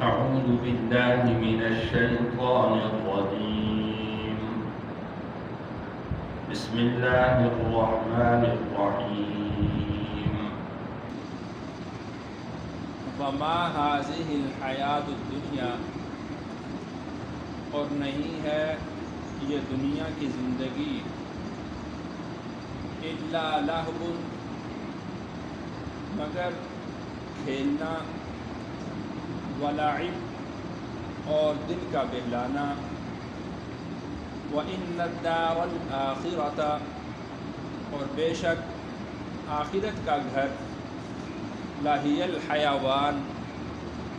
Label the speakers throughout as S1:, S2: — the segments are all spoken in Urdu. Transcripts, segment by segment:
S1: أعوذ بالله من الشيطان الرجيم بسم الله الرحمن الرحيم
S2: وما هذه الحیات الدنیا، اور نہیں ہے یہ دنیا کی زندگی، الا لہو، مگر کھیلنا، ولعب، اور دل کا بہلانا، وَإِنَّ الدَّارَ الْآخِرَةَ، اور بے شک آخرت کا گھر، لَهِيَ الْحَيَوَانُ،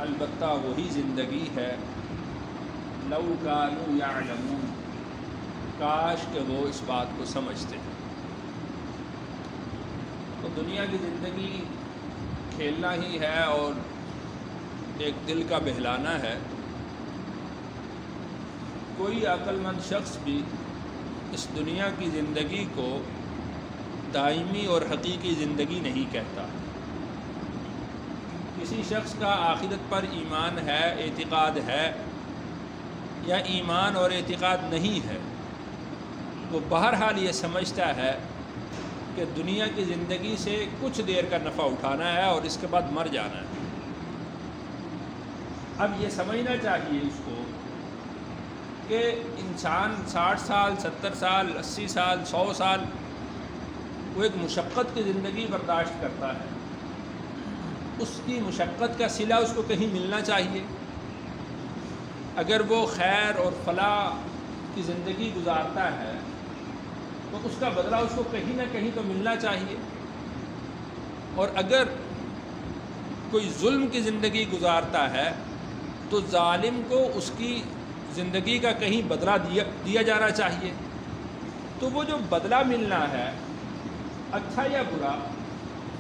S2: البتہ وہی زندگی ہے، لَوْ كَانُوا يَعْلَمُونَ، کاش کہ وہ اس بات کو سمجھتے ہیں۔ تو دنیا کی زندگی کھیلنا ہی ہے اور ایک دل کا بہلانا ہے۔ کوئی عقل مند شخص بھی اس دنیا کی زندگی کو دائمی اور حقیقی زندگی نہیں کہتا۔ کسی شخص کا آخرت پر ایمان ہے، اعتقاد ہے، یا ایمان اور اعتقاد نہیں ہے، وہ بہرحال یہ سمجھتا ہے کہ دنیا کی زندگی سے کچھ دیر کا نفع اٹھانا ہے اور اس کے بعد مر جانا ہے۔ اب یہ سمجھنا چاہیے اس کو کہ انسان 60 سال، 70 سال، 80 سال، 100 سال وہ ایک مشقت کی زندگی برداشت کرتا ہے، اس کی مشقت کا صلہ اس کو کہیں ملنا چاہیے۔ اگر وہ خیر اور فلاح کی زندگی گزارتا ہے تو اس کا بدلہ اس کو کہیں نہ کہیں تو ملنا چاہیے، اور اگر کوئی ظلم کی زندگی گزارتا ہے تو ظالم کو اس کی زندگی کا کہیں بدلہ دیا جانا چاہیے۔ تو وہ جو بدلہ ملنا ہے، اچھا یا برا،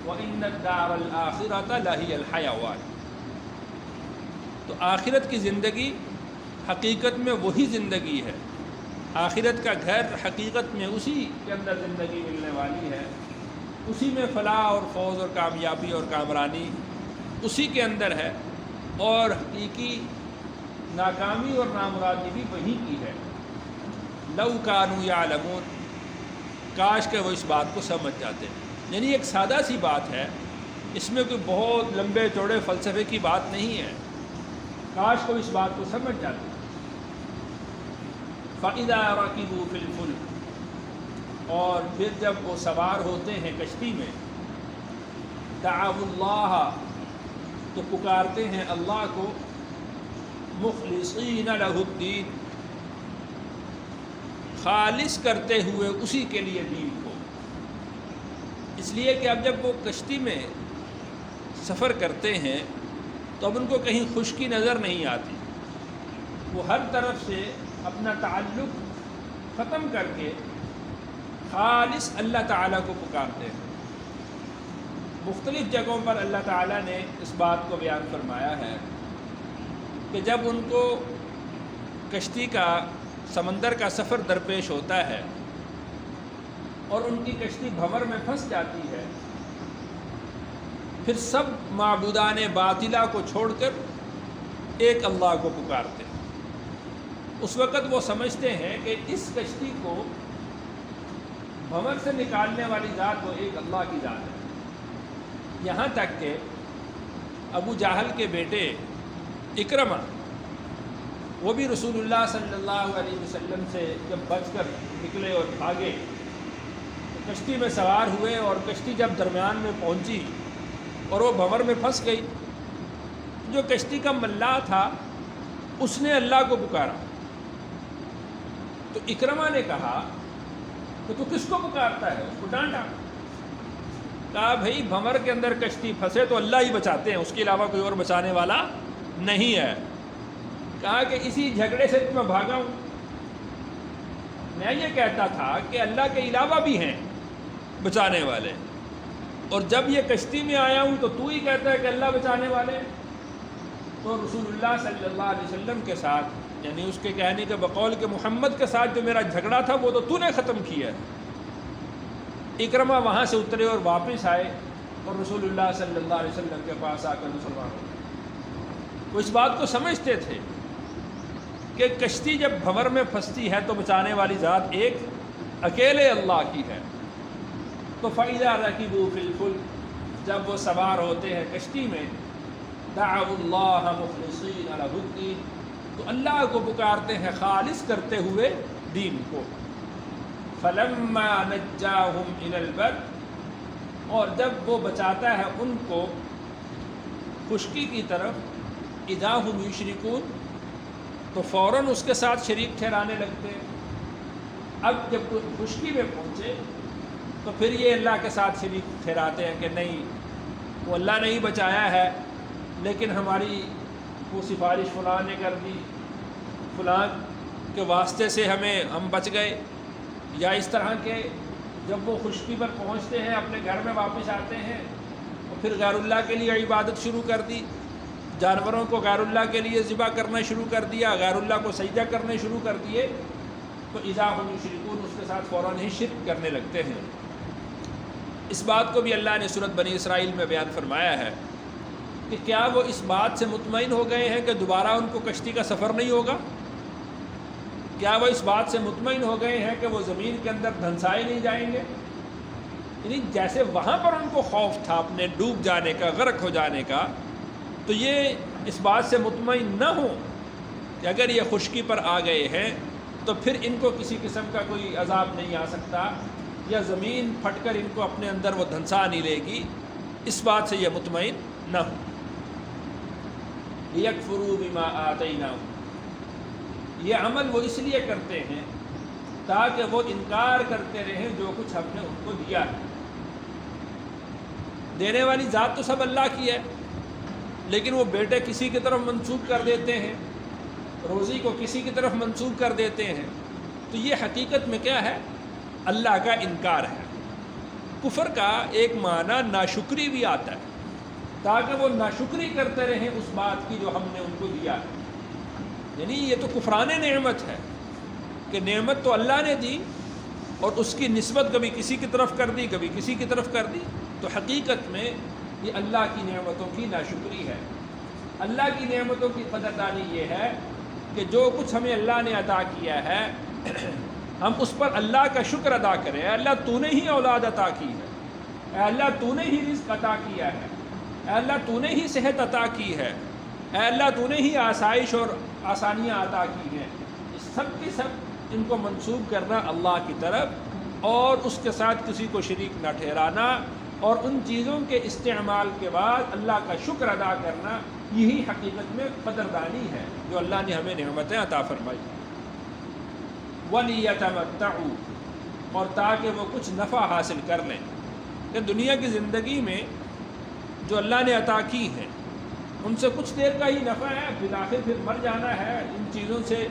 S2: وَإِنَّ الدَّارَ الْآخِرَةَ لَهِيَ الْحَيَوَانُ، تو آخرت کی زندگی حقیقت میں وہی زندگی ہے، آخرت کا گھر حقیقت میں اسی کے اندر زندگی ملنے والی ہے، اسی میں فلاح اور فوز اور کامیابی اور کامرانی اسی کے اندر ہے، اور حقیقی ناکامی اور نامرادی بھی وہی کی ہے۔ لَوْ كَانُوا يَعْلَمُونَ، کاش کہ وہ اس بات کو سمجھ جاتے ہیں۔ یعنی ایک سادہ سی بات ہے، اس میں کوئی بہت لمبے چوڑے فلسفے کی بات نہیں ہے، کاش کو اس بات کو سمجھ جاتے ہیں۔ فَإِذَا رَكِبُوا فِي الْفُلْكِ، اور پھر جب وہ سوار ہوتے ہیں کشتی میں، دعوا اللہ، تو پکارتے ہیں اللہ کو، مخلصین لہ الدین، خالص کرتے ہوئے اسی کے لیے دین کو۔ اس لیے کہ اب جب وہ کشتی میں سفر کرتے ہیں تو اب ان کو کہیں خشکی نظر نہیں آتی، وہ ہر طرف سے اپنا تعلق ختم کر کے خالص اللہ تعالیٰ کو پکارتے ہیں۔ مختلف جگہوں پر اللہ تعالیٰ نے اس بات کو بیان فرمایا ہے کہ جب ان کو کشتی کا، سمندر کا سفر درپیش ہوتا ہے اور ان کی کشتی بھنور میں پھنس جاتی ہے، پھر سب معبودان باطلہ کو چھوڑ کر ایک اللہ کو پکارتے ہیں۔ اس وقت وہ سمجھتے ہیں کہ اس کشتی کو بھنور سے نکالنے والی ذات وہ ایک اللہ کی ذات ہے۔ یہاں تک کہ ابو جہل کے بیٹے اکرمہ، وہ بھی رسول اللہ صلی اللہ علیہ وسلم سے جب بچ کر نکلے اور بھاگے، تو کشتی میں سوار ہوئے، اور کشتی جب درمیان میں پہنچی اور وہ بھنور میں پھنس گئی، جو کشتی کا ملاح تھا اس نے اللہ کو پکارا، تو اکرمہ نے کہا کہ تو کس کو پکارتا ہے؟ اس کو ڈانٹا، کہا بھائی بھنور کے اندر کشتی پھنسے تو اللہ ہی بچاتے ہیں، اس کے علاوہ کوئی اور بچانے والا نہیں ہے۔ کہا کہ اسی جھگڑے سے میں بھاگا ہوں، میں یہ کہتا تھا کہ اللہ کے علاوہ بھی ہیں بچانے والے، اور جب یہ کشتی میں آیا ہوں تو ہی کہتا ہے کہ اللہ بچانے والے۔ تو رسول اللہ صلی اللہ علیہ وسلم کے ساتھ، یعنی اس کے کہنے کے بقول کہ محمد کے ساتھ جو میرا جھگڑا تھا وہ تو نے ختم کیا ہے۔ اکرمہ وہاں سے اترے اور واپس آئے اور رسول اللہ صلی اللہ علیہ وسلم کے پاس آ کر مسلمان ہو گئے۔ وہ اس بات کو سمجھتے تھے کہ کشتی جب بھنور میں پھنستی ہے تو بچانے والی ذات ایک اکیلے اللہ کی ہے. تو فَإِذَا رَكِبُوا فِي الْفُلْكِ، جب وہ سوار ہوتے ہیں کشتی میں، دعوا اللہ مخلصین لہ الدین، تو اللہ کو پکارتے ہیں خالص کرتے ہوئے دین کو. فَلَمَّا نَجَّاهُمْ إِلَى الْبَرِّ، اور جب وہ بچاتا ہے ان کو خشکی کی طرف، اذا هم یشرکون، تو فوراً اس کے ساتھ شریک ٹھہرانے لگتے. اب جب خشکی میں پہنچے تو پھر یہ اللہ کے ساتھ شریک ٹھہراتے ہیں کہ نہیں، وہ اللہ نے ہی بچایا ہے، لیکن ہماری وہ سفارش فلاں نے کر دی، فلاں کے واسطے سے ہم بچ گئے. یا اس طرح کے جب وہ خشکی پر پہنچتے ہیں، اپنے گھر میں واپس آتے ہیں، اور پھر غیر اللہ کے لیے عبادت شروع کر دی، جانوروں کو غیر اللہ کے لیے ذبح کرنا شروع کر دیا، غیر اللہ کو سجدہ کرنے شروع کر دیے، تو اذا هم یشرکون، اس کے ساتھ فوراً ہی شرک کرنے لگتے ہیں. اس بات کو بھی اللہ نے سورۃ بنی اسرائیل میں بیان فرمایا ہے کہ کیا وہ اس بات سے مطمئن ہو گئے ہیں کہ دوبارہ ان کو کشتی کا سفر نہیں ہوگا؟ کیا وہ اس بات سے مطمئن ہو گئے ہیں کہ وہ زمین کے اندر دھنسائے نہیں جائیں گے؟ یعنی جیسے وہاں پر ان کو خوف تھا اپنے ڈوب جانے کا، غرق ہو جانے کا، تو یہ اس بات سے مطمئن نہ ہو کہ اگر یہ خشکی پر آ گئے ہیں تو پھر ان کو کسی قسم کا کوئی عذاب نہیں آ سکتا، یا زمین پھٹ کر ان کو اپنے اندر وہ دھنسا نہیں لے گی، اس بات سے یہ مطمئن نہ ہو. لِيَكْفُرُوا بِمَا آتَيْنَاهُمْ، یہ عمل وہ اس لیے کرتے ہیں تاکہ وہ انکار کرتے رہیں جو کچھ ہم نے ان کو دیا ہے. دینے والی ذات تو سب اللہ کی ہے، لیکن وہ بیٹے کسی کی طرف منسوب کر دیتے ہیں، روزی کو کسی کی طرف منسوب کر دیتے ہیں. تو یہ حقیقت میں کیا ہے؟ اللہ کا انکار ہے. کفر کا ایک معنی ناشکری بھی آتا ہے، تاکہ وہ ناشکری کرتے رہیں اس بات کی جو ہم نے ان کو دیا ہے. یعنی یہ تو کفران نعمت ہے کہ نعمت تو اللہ نے دی اور اس کی نسبت کبھی کسی کی طرف کر دی، کبھی کسی کی طرف کر دی. تو حقیقت میں یہ اللہ کی نعمتوں کی ناشکری ہے. اللہ کی نعمتوں کی قدردانی یہ ہے کہ جو کچھ ہمیں اللہ نے عطا کیا ہے ہم اس پر اللہ کا شکر ادا کریں. اے اللہ تو نے ہی اولاد عطا کی ہے، اے اللہ تو نے ہی رزق عطا کیا ہے، اے اللہ تو نے ہی صحت عطا کی ہے، اے اللہ تو نے ہی آسائش اور آسانیاں عطا کی ہیں. اس سب کی سب ان کو منسوب کرنا اللہ کی طرف، اور اس کے ساتھ کسی کو شریک نہ ٹھہرانا، اور ان چیزوں کے استعمال کے بعد اللہ کا شکر ادا کرنا، یہی حقیقت میں قدردانی ہے جو اللہ نے ہمیں نعمتیں عطا فرمائی. وَلِيَتَمَتَّعُوا، اور تاکہ وہ کچھ نفع حاصل کر لیں کہ دنیا کی زندگی میں جو اللہ نے عطا کی ہیں ان سے کچھ دیر کا ہی نفع ہے، بالآخر پھر مر جانا ہے. ان چیزوں سے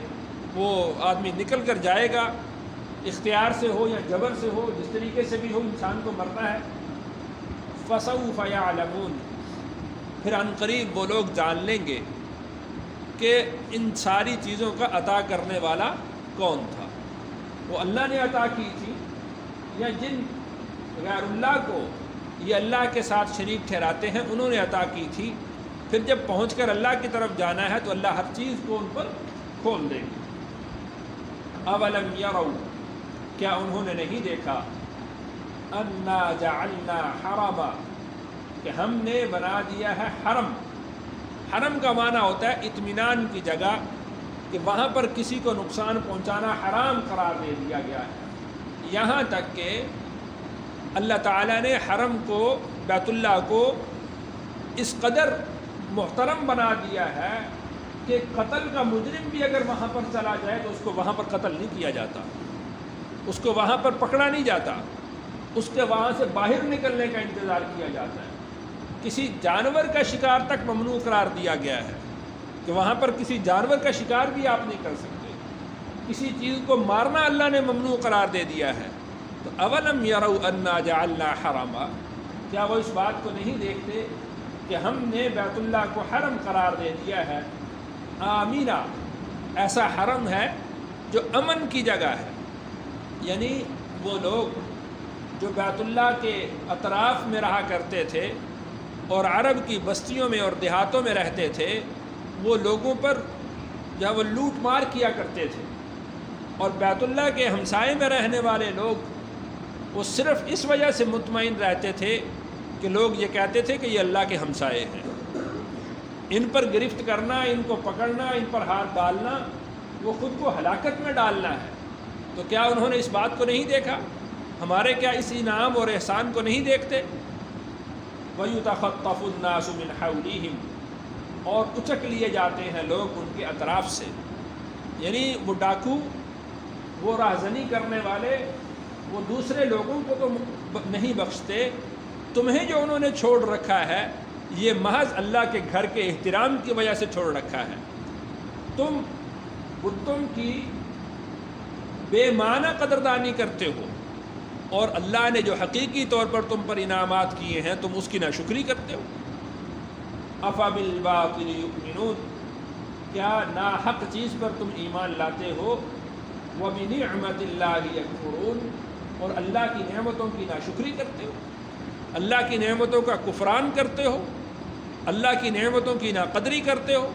S2: وہ آدمی نکل کر جائے گا، اختیار سے ہو یا جبر سے ہو، جس طریقے سے بھی ہو انسان کو مرنا ہے. فَسَوْفَ يَعْلَمُونَ، پھر عنقریب وہ لوگ جان لیں گے کہ ان ساری چیزوں کا عطا کرنے والا کون تھا. وہ اللہ نے عطا کی تھی یا جن غیر اللہ کو یہ اللہ کے ساتھ شریک ٹھہراتے ہیں انہوں نے عطا کی تھی. پھر جب پہنچ کر اللہ کی طرف جانا ہے تو اللہ ہر چیز کو ان پر کھول دے گی. اولم یروا، کیا انہوں نے نہیں دیکھا، انا جعلنا حرما، کہ ہم نے بنا دیا ہے حرم. حرم کا معنی ہوتا ہے اطمینان کی جگہ، کہ وہاں پر کسی کو نقصان پہنچانا حرام قرار دے دیا گیا ہے. یہاں تک کہ اللہ تعالیٰ نے حرم کو، بیت اللہ کو اس قدر محترم بنا دیا ہے کہ قتل کا مجرم بھی اگر وہاں پر چلا جائے تو اس کو وہاں پر قتل نہیں کیا جاتا، اس کو وہاں پر پکڑا نہیں جاتا، اس کے وہاں سے باہر نکلنے کا انتظار کیا جاتا ہے. کسی جانور کا شکار تک ممنوع قرار دیا گیا ہے کہ وہاں پر کسی جانور کا شکار بھی آپ نہیں کر سکتے. کسی چیز کو مارنا اللہ نے ممنوع قرار دے دیا ہے. تو اولم یروا انا جعلنا حرما، کیا وہ اس بات کو نہیں دیکھتے کہ ہم نے بیت اللہ کو حرم قرار دے دیا ہے. آمینہ، ایسا حرم ہے جو امن کی جگہ ہے. یعنی وہ لوگ جو بیت اللہ کے اطراف میں رہا کرتے تھے اور عرب کی بستیوں میں اور دیہاتوں میں رہتے تھے، وہ لوگوں پر جہاں وہ لوٹ مار کیا کرتے تھے، اور بیت اللہ کے ہمسائے میں رہنے والے لوگ وہ صرف اس وجہ سے مطمئن رہتے تھے کہ لوگ یہ کہتے تھے کہ یہ اللہ کے ہمسائے ہیں، ان پر گرفت کرنا، ان کو پکڑنا، ان پر ہاتھ ڈالنا، وہ خود کو ہلاکت میں ڈالنا ہے۔ تو کیا انہوں نے اس بات کو نہیں دیکھا؟ ہمارے کیا اس انعام اور احسان کو نہیں دیکھتے؟ وَيُتَخَطَّفُ النَّاسُ مِنْ حَوْلِهِمْ، اور اچک لیے جاتے ہیں لوگ ان کے اطراف سے، یعنی وہ ڈاکو، وہ راہزنی کرنے والے، وہ دوسرے لوگوں کو تو نہیں بخشتے، تمہیں جو انہوں نے چھوڑ رکھا ہے یہ محض اللہ کے گھر کے احترام کی وجہ سے چھوڑ رکھا ہے۔ تم بتوں کی بے معنی قدردانی کرتے ہو، اور اللہ نے جو حقیقی طور پر تم پر انعامات کیے ہیں تم اس کی ناشکری کرتے ہو۔ أَفَبِالْبَاطِلِ يُؤْمِنُونَ، کیا ناحق چیز پر تم ایمان لاتے ہو؟ وَبِنِعْمَةِ اللَّهِ يَكْفُرُونَ، اور اللہ کی نعمتوں کی ناشکری کرتے ہو، اللہ کی نعمتوں کا کفران کرتے ہو، اللہ کی نعمتوں کی ناقدری کرتے ہو۔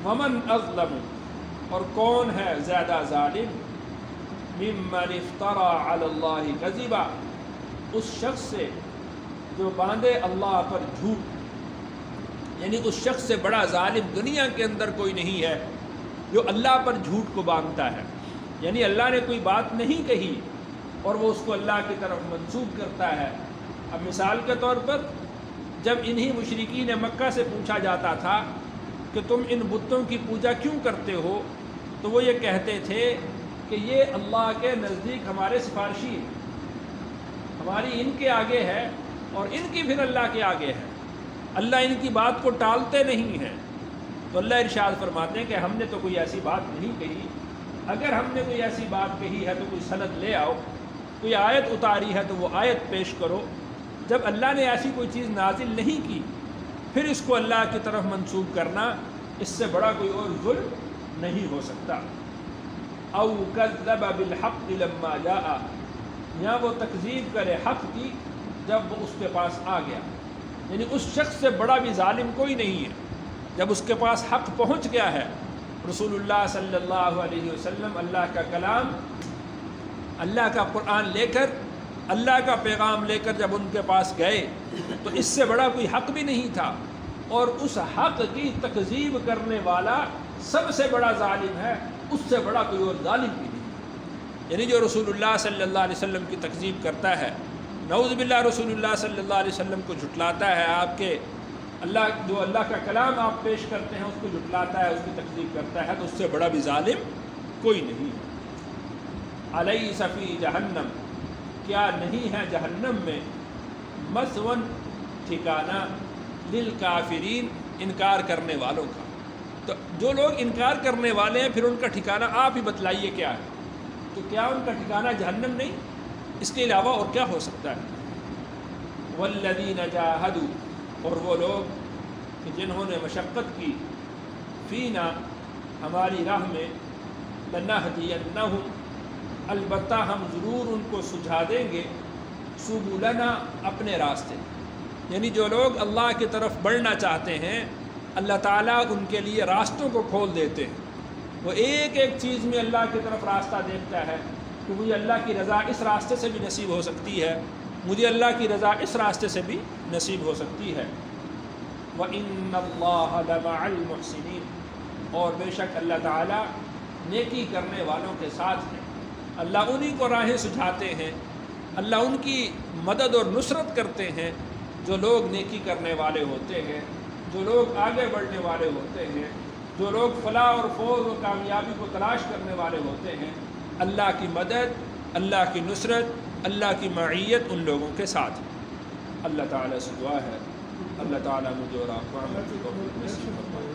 S2: وَمَنْ أَظْلَمُ، اور کون ہے زیادہ ظالم، مِمَّنِ افْتَرَى عَلَى اللَّهِ كَذِبًا، اس شخص سے جو باندھے اللہ پر جھوٹ، یعنی اس شخص سے بڑا ظالم دنیا کے اندر کوئی نہیں ہے جو اللہ پر جھوٹ کو باندھتا ہے، یعنی اللہ نے کوئی بات نہیں کہی اور وہ اس کو اللہ کی طرف منسوب کرتا ہے۔ اب مثال کے طور پر جب انہی مشرکین مکہ سے پوچھا جاتا تھا کہ تم ان بتوں کی پوجا کیوں کرتے ہو، تو وہ یہ کہتے تھے کہ یہ اللہ کے نزدیک ہمارے سفارشی ہیں، ہماری ان کے آگے ہے اور ان کی پھر اللہ کے آگے ہے، اللہ ان کی بات کو ٹالتے نہیں ہیں۔ تو اللہ ارشاد فرماتے ہیں کہ ہم نے تو کوئی ایسی بات نہیں کہی، اگر ہم نے کوئی ایسی بات کہی ہے تو کوئی سند لے آؤ، کوئی آیت اتاری ہے تو وہ آیت پیش کرو۔ جب اللہ نے ایسی کوئی چیز نازل نہیں کی پھر اس کو اللہ کی طرف منسوب کرنا، اس سے بڑا کوئی اور ظلم نہیں ہو سکتا۔ او کذب بالحق لما جاء، یا وہ تکذیب کرے حق کی جب وہ اس کے پاس آ گیا، یعنی اس شخص سے بڑا بھی ظالم کوئی نہیں ہے جب اس کے پاس حق پہنچ گیا ہے۔ رسول اللہ صلی اللہ علیہ وسلم اللہ کا کلام، اللہ کا قرآن لے کر، اللہ کا پیغام لے کر جب ان کے پاس گئے تو اس سے بڑا کوئی حق بھی نہیں تھا، اور اس حق کی تکذیب کرنے والا سب سے بڑا ظالم ہے، اس سے بڑا کوئی اور ظالم بھی نہیں، یعنی جو رسول اللہ صلی اللہ علیہ وسلم کی تکذیب کرتا ہے، نعوذ باللہ رسول اللہ صلی اللہ علیہ وسلم کو جھٹلاتا ہے، آپ کے اللہ کا کلام آپ پیش کرتے ہیں اس کو جھٹلاتا ہے، اس کی تکذیب کرتا ہے، تو اس سے بڑا بھی ظالم کوئی نہیں۔ الیس فی جہنم، کیا نہیں ہے جہنم میں، مثون ٹھکانہ، للکافرین، انکار کرنے والوں کا۔ تو جو لوگ انکار کرنے والے ہیں پھر ان کا ٹھکانہ آپ ہی بتلائیے کیا ہے، تو کیا ان کا ٹھکانہ جہنم نہیں؟ اس کے علاوہ اور کیا ہو سکتا ہے؟ والذین جاہدوا، اور وہ لوگ کہ جنہوں نے مشقت کی، فینا، ہماری راہ میں، لنہدینہم، البتہ ہم ضرور ان کو سجھا دیں گے، سبلنا، اپنے راستے، یعنی جو لوگ اللہ کی طرف بڑھنا چاہتے ہیں اللہ تعالیٰ ان کے لیے راستوں کو کھول دیتے ہیں، وہ ایک ایک چیز میں اللہ کی طرف راستہ دیکھتا ہے کہ مجھے اللہ کی رضا اس راستے سے بھی نصیب ہو سکتی ہے، مجھے اللہ کی رضا اس راستے سے بھی نصیب ہو سکتی ہے۔ وَإِنَّ اللَّهَ لَمَعَ الْمُحْسِنِينَ، اور بے شک اللہ تعالیٰ نیکی کرنے والوں کے ساتھ ہیں، اللہ انہی کو راہیں سجھاتے ہیں، اللہ ان کی مدد اور نصرت کرتے ہیں جو لوگ نیکی کرنے والے ہوتے ہیں، جو لوگ آگے بڑھنے والے ہوتے ہیں، جو لوگ فلاح اور فوز و کامیابی کو تلاش کرنے والے ہوتے ہیں۔ اللہ کی مدد، اللہ کی نصرت، اللہ کی معیت ان لوگوں کے ساتھ ہے۔ اللہ تعالیٰ سے دعا ہے اللہ تعالیٰ مجھے اور آپ کو عمل کی توفیق نصیب فرمائے۔